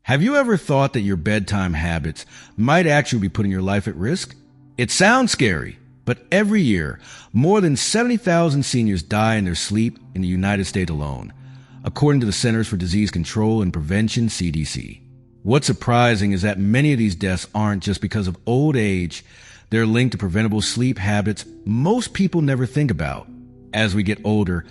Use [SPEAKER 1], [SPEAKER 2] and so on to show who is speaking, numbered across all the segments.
[SPEAKER 1] Have you ever thought that your bedtime habits might actually be putting your life at risk? It sounds scary, but every year, more than 70,000 seniors die in their sleep in the United States alone, according to the Centers for Disease Control and Prevention, CDC. What's surprising is that many of these deaths aren't just because of old age. They're linked to preventable sleep habits most people never think about. As we get older,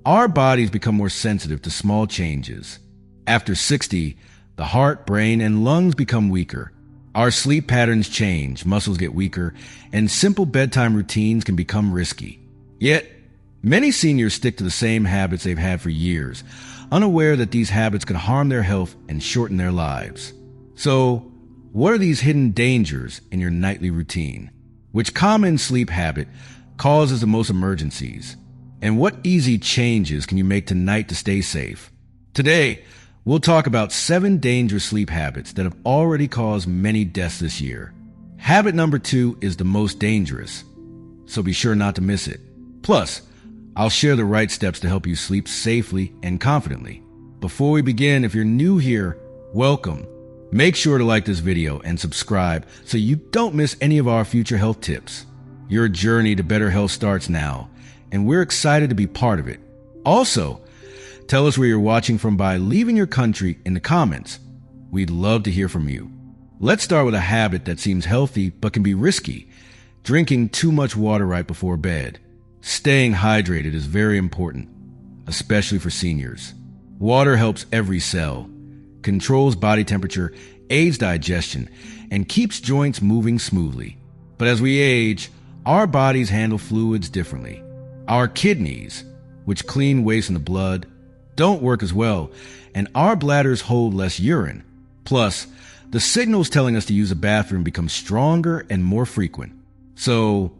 [SPEAKER 1] our bodies become more sensitive to small changes. After 60, the heart, brain, and lungs become weaker. Our sleep patterns change, muscles get weaker, and simple bedtime routines can become risky. Yet, many seniors stick to the same habits they've had for years, unaware that these habits could harm their health and shorten their lives. So, what are these hidden dangers in your nightly routine? Which common sleep habit causes the most emergencies? And what easy changes can you make tonight to stay safe? Today, we'll talk about 7 dangerous sleep habits that have already caused many deaths this year. Habit number 2 is the most dangerous, so be sure not to miss it. Plus, I'll share the right steps to help you sleep safely and confidently. Before we begin, if you're new here, welcome. Make sure to like this video and subscribe so you don't miss any of our future health tips. Your journey to better health starts now, and we're excited to be part of it. Also, tell us where you're watching from by leaving your country in the comments. We'd love to hear from you. Let's start with a habit that seems healthy but can be risky: drinking too much water right before bed. Staying hydrated is very important, especially for seniors. Water helps every cell, controls body temperature, aids digestion, and keeps joints moving smoothly. But as we age, our bodies handle fluids differently. Our kidneys, which clean waste in the blood, don't work as well, and our bladders hold less urine. Plus, the signals telling us to use a bathroom become stronger and more frequent. So,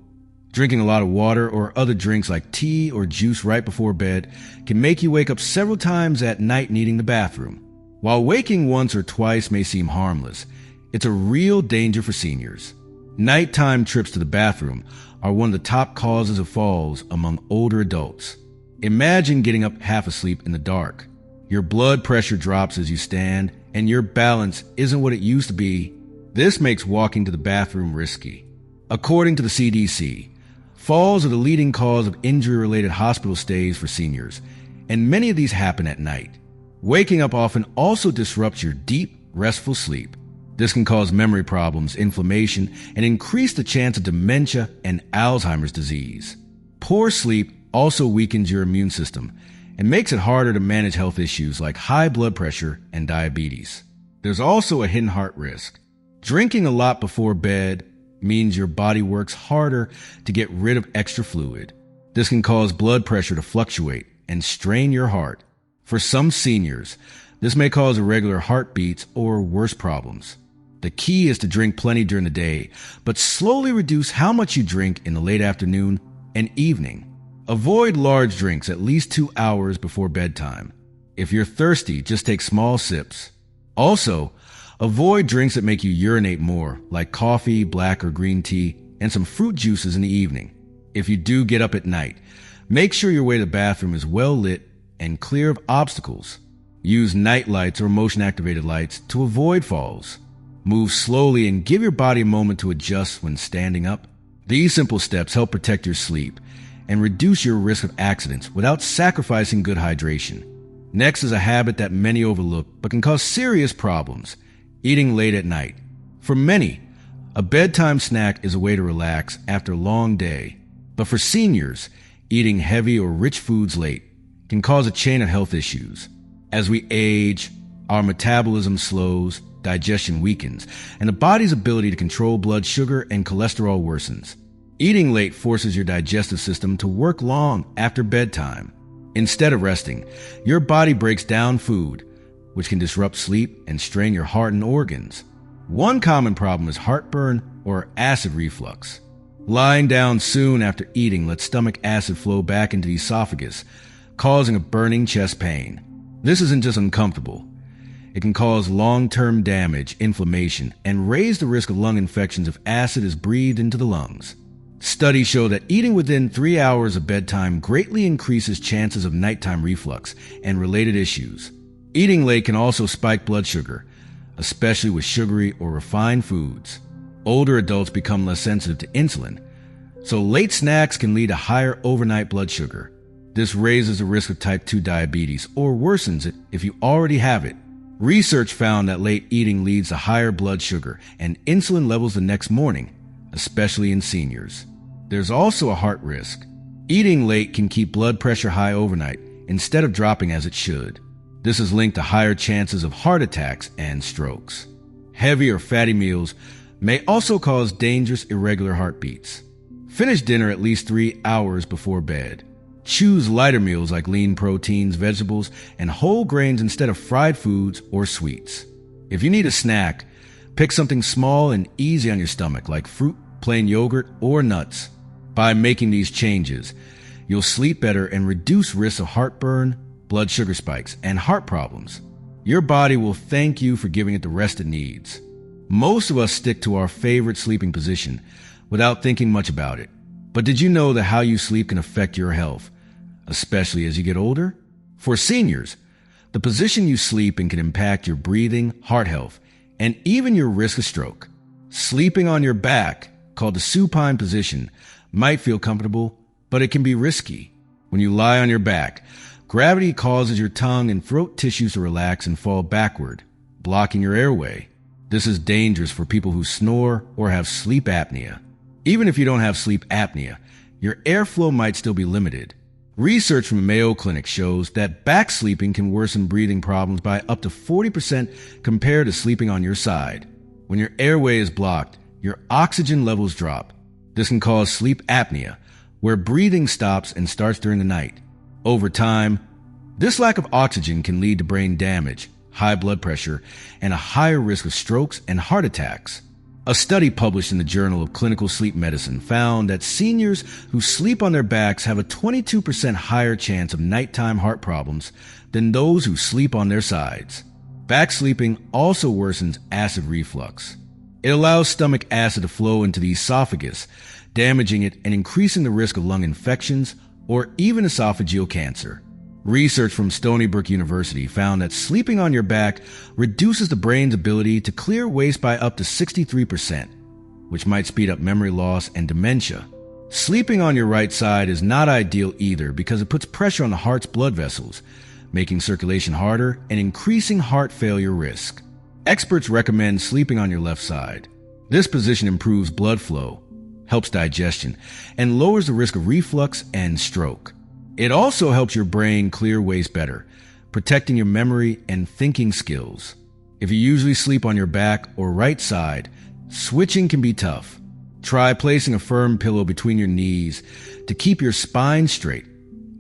[SPEAKER 1] drinking a lot of water or other drinks like tea or juice right before bed can make you wake up several times at night needing the bathroom. While waking once or twice may seem harmless, it's a real danger for seniors. Nighttime trips to the bathroom are one of the top causes of falls among older adults. Imagine getting up half asleep in the dark. Your blood pressure drops as you stand, and your balance isn't what it used to be. This makes walking to the bathroom risky. According to the CDC, falls are the leading cause of injury-related hospital stays for seniors, and many of these happen at night. Waking up often also disrupts your deep, restful sleep. This can cause memory problems, inflammation, and increase the chance of dementia and Alzheimer's disease. Poor sleep also weakens your immune system and makes it harder to manage health issues like high blood pressure and diabetes. There's also a hidden heart risk. Drinking a lot before bed means your body works harder to get rid of extra fluid. This can cause blood pressure to fluctuate and strain your heart. For some seniors, this may cause irregular heartbeats or worse problems. The key is to drink plenty during the day, but slowly reduce how much you drink in the late afternoon and evening. Avoid large drinks at least 2 hours before bedtime. If you're thirsty, just take small sips. Also, avoid drinks that make you urinate more, like coffee, black or green tea, and some fruit juices in the evening. If you do get up at night, make sure your way to the bathroom is well lit and clear of obstacles. Use night lights or motion-activated lights to avoid falls. Move slowly and give your body a moment to adjust when standing up. These simple steps help protect your sleep and reduce your risk of accidents without sacrificing good hydration. Next is a habit that many overlook but can cause serious problems: eating late at night. For many, a bedtime snack is a way to relax after a long day. But for seniors, eating heavy or rich foods late can cause a chain of health issues. As we age, our metabolism slows, digestion weakens, and the body's ability to control blood sugar and cholesterol worsens. Eating late forces your digestive system to work long after bedtime. Instead of resting, your body breaks down food, which can disrupt sleep and strain your heart and organs. One common problem is heartburn or acid reflux. Lying down soon after eating lets stomach acid flow back into the esophagus, causing a burning chest pain. This isn't just uncomfortable. It can cause long-term damage, inflammation, and raise the risk of lung infections if acid is breathed into the lungs. Studies show that eating within 3 hours of bedtime greatly increases chances of nighttime reflux and related issues. Eating late can also spike blood sugar, especially with sugary or refined foods. Older adults become less sensitive to insulin, so late snacks can lead to higher overnight blood sugar. This raises the risk of type 2 diabetes or worsens it if you already have it. Research found that late eating leads to higher blood sugar and insulin levels the next morning, especially in seniors. There's also a heart risk. Eating late can keep blood pressure high overnight instead of dropping as it should. This is linked to higher chances of heart attacks and strokes. Heavy or fatty meals may also cause dangerous irregular heartbeats. Finish dinner at least 3 hours before bed. Choose lighter meals like lean proteins, vegetables, and whole grains instead of fried foods or sweets. If you need a snack, pick something small and easy on your stomach like fruit, plain yogurt, or nuts. By making these changes, you'll sleep better and reduce risks of heartburn, blood sugar spikes, and heart problems. Your body will thank you for giving it the rest it needs. Most of us stick to our favorite sleeping position without thinking much about it. But did you know that how you sleep can affect your health, especially as you get older? For seniors, the position you sleep in can impact your breathing, heart health, and even your risk of stroke. Sleeping on your back, called the supine position, might feel comfortable, but it can be risky. When you lie on your back, gravity causes your tongue and throat tissues to relax and fall backward, blocking your airway. This is dangerous for people who snore or have sleep apnea. Even if you don't have sleep apnea, your airflow might still be limited. Research from Mayo Clinic shows that back sleeping can worsen breathing problems by up to 40% compared to sleeping on your side. When your airway is blocked, your oxygen levels drop. This can cause sleep apnea, where breathing stops and starts during the night. Over time, this lack of oxygen can lead to brain damage, high blood pressure, and a higher risk of strokes and heart attacks. A study published in the Journal of Clinical Sleep Medicine found that seniors who sleep on their backs have a 22% higher chance of nighttime heart problems than those who sleep on their sides. Back sleeping also worsens acid reflux. It allows stomach acid to flow into the esophagus, damaging it and increasing the risk of lung infections or even esophageal cancer. Research from Stony Brook University found that sleeping on your back reduces the brain's ability to clear waste by up to 63%, which might speed up memory loss and dementia. Sleeping on your right side is not ideal either because it puts pressure on the heart's blood vessels, making circulation harder and increasing heart failure risk. Experts recommend sleeping on your left side. This position improves blood flow, helps digestion, and lowers the risk of reflux and stroke. It also helps your brain clear waste better, protecting your memory and thinking skills. If you usually sleep on your back or right side, switching can be tough. Try placing a firm pillow between your knees to keep your spine straight,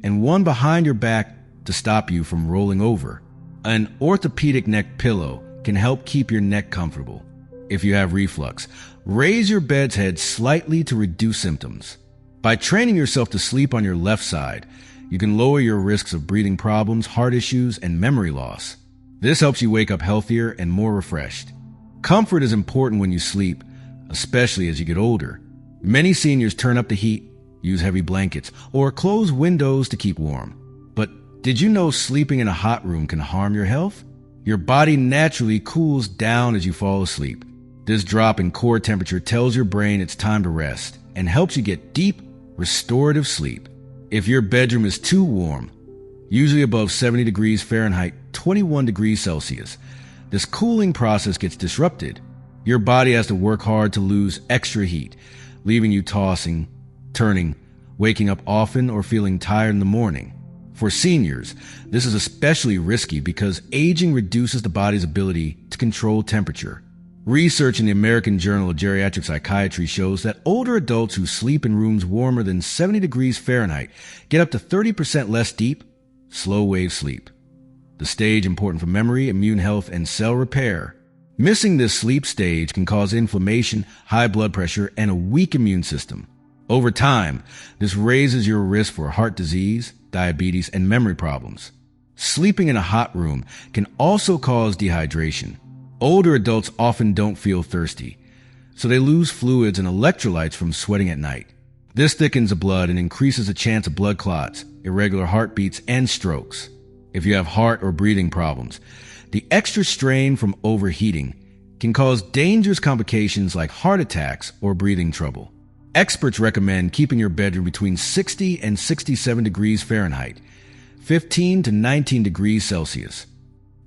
[SPEAKER 1] and one behind your back to stop you from rolling over. An orthopedic neck pillow can help keep your neck comfortable. If you have reflux, raise your bed's head slightly to reduce symptoms. By training yourself to sleep on your left side, you can lower your risks of breathing problems, heart issues, and memory loss. This helps you wake up healthier and more refreshed. Comfort is important when you sleep, especially as you get older. Many seniors turn up the heat, use heavy blankets, or close windows to keep warm. But did you know sleeping in a hot room can harm your health? Your body naturally cools down as you fall asleep. This drop in core temperature tells your brain it's time to rest and helps you get deep, restorative sleep. If your bedroom is too warm, usually above 70 degrees Fahrenheit, 21 degrees Celsius, this cooling process gets disrupted. Your body has to work hard to lose extra heat, leaving you tossing, turning, waking up often, or feeling tired in the morning. For seniors, this is especially risky because aging reduces the body's ability to control temperature. Research in the American Journal of Geriatric Psychiatry shows that older adults who sleep in rooms warmer than 70 degrees Fahrenheit get up to 30% less deep, slow-wave sleep. The stage important for memory, immune health, and cell repair. Missing this sleep stage can cause inflammation, high blood pressure, and a weak immune system. Over time, this raises your risk for heart disease, diabetes, and memory problems. Sleeping in a hot room can also cause dehydration. Older adults often don't feel thirsty, so they lose fluids and electrolytes from sweating at night. This thickens the blood and increases the chance of blood clots, irregular heartbeats, and strokes. If you have heart or breathing problems, The extra strain from overheating can cause dangerous complications like heart attacks or breathing trouble. Experts recommend keeping your bedroom between 60 and 67 degrees Fahrenheit, 15 to 19 degrees Celsius.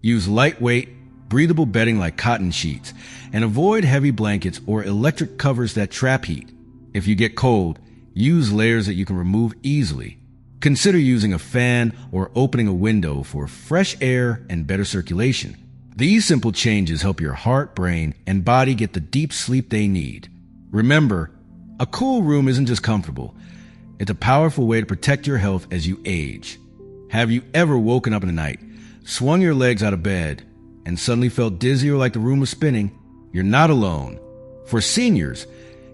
[SPEAKER 1] Use lightweight, breathable bedding like cotton sheets, and avoid heavy blankets or electric covers that trap heat. If you get cold, use layers that you can remove easily. Consider using a fan or opening a window for fresh air and better circulation. These simple changes help your heart, brain, and body get the deep sleep they need. Remember, a cool room isn't just comfortable. It's a powerful way to protect your health as you age. Have you ever woken up in the night, swung your legs out of bed, and suddenly felt dizzy or like the room was spinning? You're not alone. For seniors,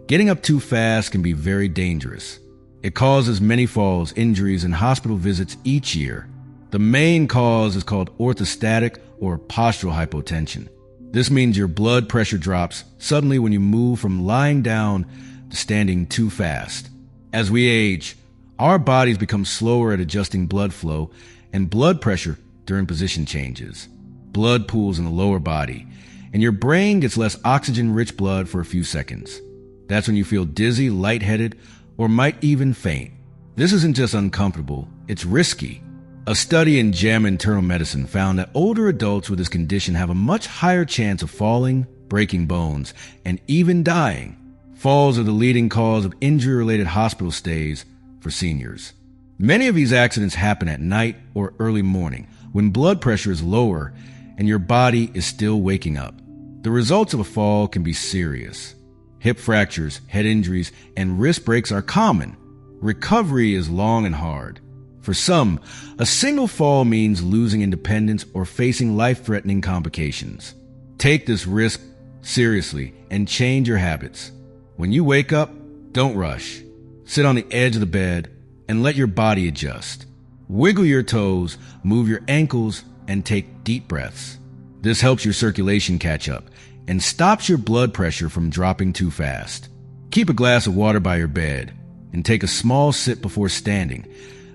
[SPEAKER 1] getting up too fast can be very dangerous. It causes many falls, injuries, and hospital visits each year. The main cause is called orthostatic or postural hypotension. This means your blood pressure drops suddenly when you move from lying down to standing too fast. As we age, our bodies become slower at adjusting blood flow and blood pressure during position changes. Blood pools in the lower body, and your brain gets less oxygen-rich blood for a few seconds. That's when you feel dizzy, lightheaded, or might even faint. This isn't just uncomfortable, it's risky. A study in JAMA Internal Medicine found that older adults with this condition have a much higher chance of falling, breaking bones, and even dying. Falls are the leading cause of injury-related hospital stays for seniors. Many of these accidents happen at night or early morning when blood pressure is lower and your body is still waking up. The results of a fall can be serious. Hip fractures, head injuries, and wrist breaks are common. Recovery is long and hard. For some, a single fall means losing independence or facing life-threatening complications. Take this risk seriously and change your habits. When you wake up, don't rush. Sit on the edge of the bed and let your body adjust. Wiggle your toes, move your ankles, and take deep breaths. This helps your circulation catch up and stops your blood pressure from dropping too fast. Keep a glass of water by your bed and take a small sip before standing,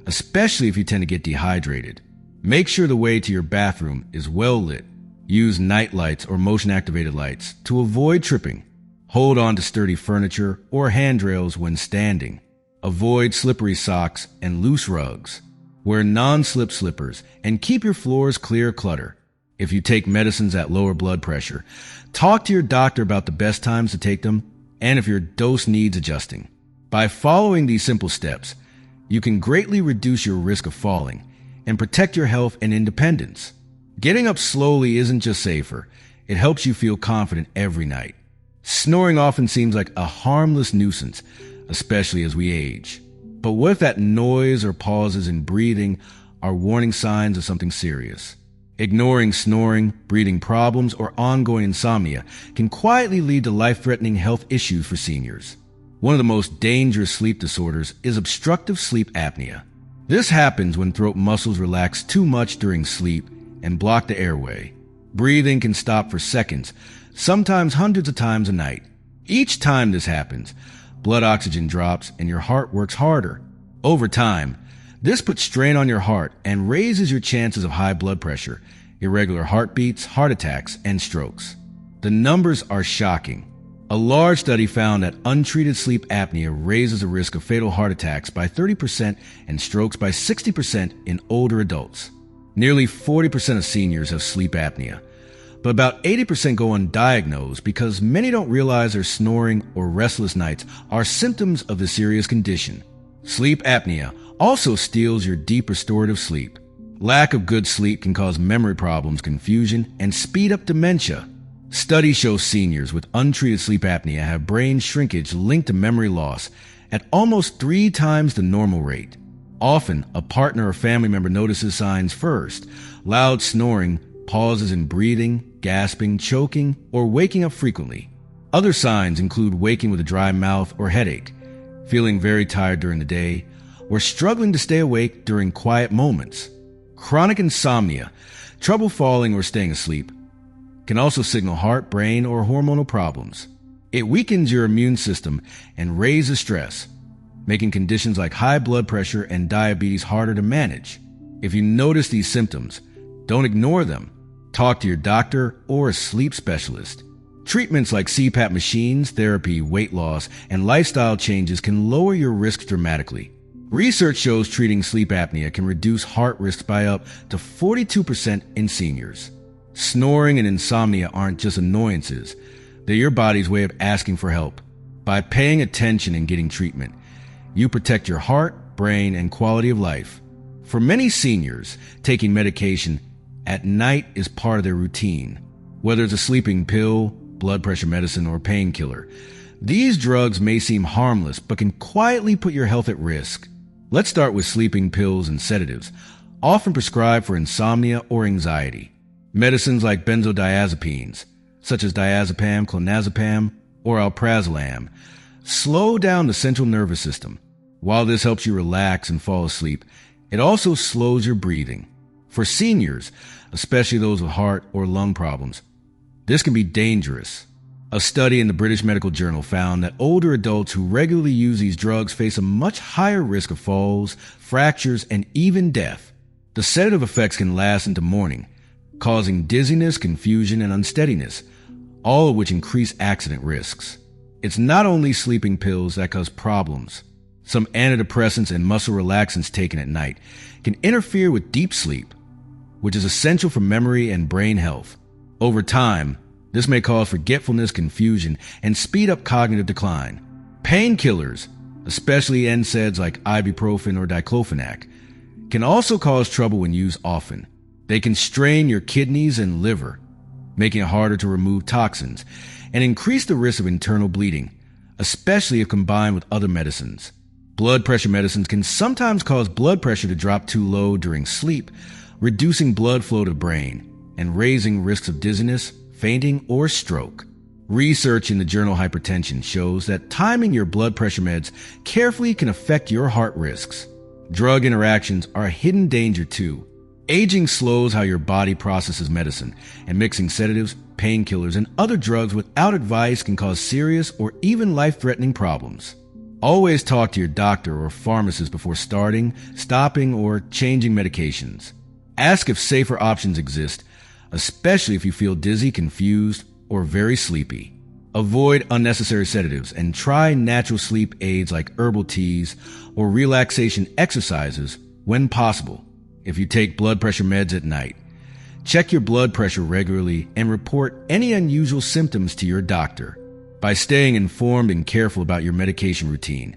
[SPEAKER 1] especially if you tend to get dehydrated. Make sure the way to your bathroom is well lit. Use night lights or motion-activated lights to avoid tripping. Hold on to sturdy furniture or handrails when standing. Avoid slippery socks and loose rugs. Wear non-slip slippers and keep your floors clear of clutter. If you take medicines that lower blood pressure, talk to your doctor about the best times to take them and if your dose needs adjusting. By following these simple steps, you can greatly reduce your risk of falling and protect your health and independence. Getting up slowly isn't just safer, it helps you feel confident every night. Snoring often seems like a harmless nuisance, especially as we age. But what if that noise or pauses in breathing are warning signs of something serious? Ignoring snoring, breathing problems, or ongoing insomnia can quietly lead to life-threatening health issues for seniors. One of the most dangerous sleep disorders is obstructive sleep apnea. This happens when throat muscles relax too much during sleep and block the airway. Breathing can stop for seconds, sometimes hundreds of times a night. Each time this happens, blood oxygen drops and your heart works harder. Over time, this puts strain on your heart and raises your chances of high blood pressure, irregular heartbeats, heart attacks, and strokes. The numbers are shocking. A large study found that untreated sleep apnea raises the risk of fatal heart attacks by 30% and strokes by 60% in older adults. Nearly 40% of seniors have sleep apnea, but about 80% go undiagnosed because many don't realize their snoring or restless nights are symptoms of the serious condition. Sleep apnea also steals your deep restorative sleep. Lack of good sleep can cause memory problems, confusion, and speed up dementia. Studies show seniors with untreated sleep apnea have brain shrinkage linked to memory loss at almost 3 times the normal rate. Often, a partner or family member notices signs first: loud snoring, pauses in breathing, gasping, choking, or waking up frequently. Other signs include waking with a dry mouth or headache, feeling very tired during the day, or struggling to stay awake during quiet moments. Chronic insomnia, trouble falling or staying asleep, can also signal heart, brain, or hormonal problems. It weakens your immune system and raises stress, making conditions like high blood pressure and diabetes harder to manage. If you notice these symptoms, don't ignore them. Talk to your doctor or a sleep specialist. Treatments like CPAP machines, therapy, weight loss, and lifestyle changes can lower your risks dramatically. Research shows treating sleep apnea can reduce heart risks by up to 42% in seniors. Snoring and insomnia aren't just annoyances. They're your body's way of asking for help. By paying attention and getting treatment, you protect your heart, brain, and quality of life. For many seniors, taking medication at night is part of their routine. Whether it's a sleeping pill, blood pressure medicine, or painkiller, these drugs may seem harmless but can quietly put your health at risk. Let's start with sleeping pills and sedatives, often prescribed for insomnia or anxiety. Medicines like benzodiazepines, such as diazepam, clonazepam, or alprazolam, slow down the central nervous system. While this helps you relax and fall asleep, it also slows your breathing. For seniors, especially those with heart or lung problems, this can be dangerous. A study in the British Medical Journal found that older adults who regularly use these drugs face a much higher risk of falls, fractures, and even death. The sedative effects can last into morning, causing dizziness, confusion, and unsteadiness, all of which increase accident risks. It's not only sleeping pills that cause problems. Some antidepressants and muscle relaxants taken at night can interfere with deep sleep, which is essential for memory and brain health. Over time, this may cause forgetfulness, confusion, and speed up cognitive decline. Painkillers, especially NSAIDs like ibuprofen or diclofenac, can also cause trouble when used often. They can strain your kidneys and liver, making it harder to remove toxins, and increase the risk of internal bleeding, especially if combined with other medicines. Blood pressure medicines can sometimes cause blood pressure to drop too low during sleep, reducing blood flow to the brain and raising risks of dizziness, fainting, or stroke. Research in the journal Hypertension shows that timing your blood pressure meds carefully can affect your heart risks. Drug interactions are a hidden danger too. Aging slows how your body processes medicine, and mixing sedatives, painkillers, and other drugs without advice can cause serious or even life-threatening problems. Always talk to your doctor or pharmacist before starting, stopping, or changing medications. Ask if safer options exist, especially if you feel dizzy, confused, or very sleepy. Avoid unnecessary sedatives and try natural sleep aids like herbal teas or relaxation exercises when possible. If you take blood pressure meds at night, check your blood pressure regularly and report any unusual symptoms to your doctor. By staying informed and careful about your medication routine,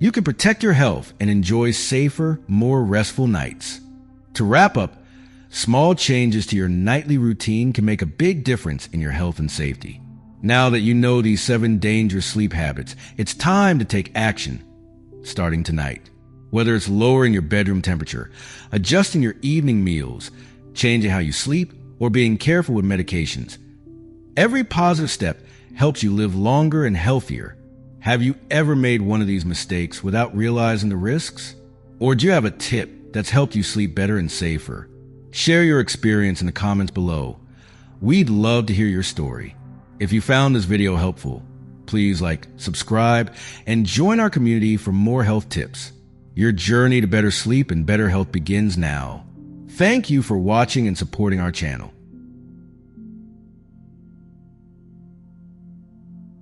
[SPEAKER 1] you can protect your health and enjoy safer, more restful nights. To wrap up, small changes to your nightly routine can make a big difference in your health and safety. Now that you know these 7 dangerous sleep habits, it's time to take action, starting tonight. Whether it's lowering your bedroom temperature, adjusting your evening meals, changing how you sleep, or being careful with medications, every positive step helps you live longer and healthier. Have you ever made one of these mistakes without realizing the risks? Or do you have a tip that's helped you sleep better and safer? Share your experience in the comments below. We'd love to hear your story. If you found this video helpful, please subscribe, and join our community for more health tips. Your journey to better sleep and better health begins now. Thank you for watching and supporting our channel.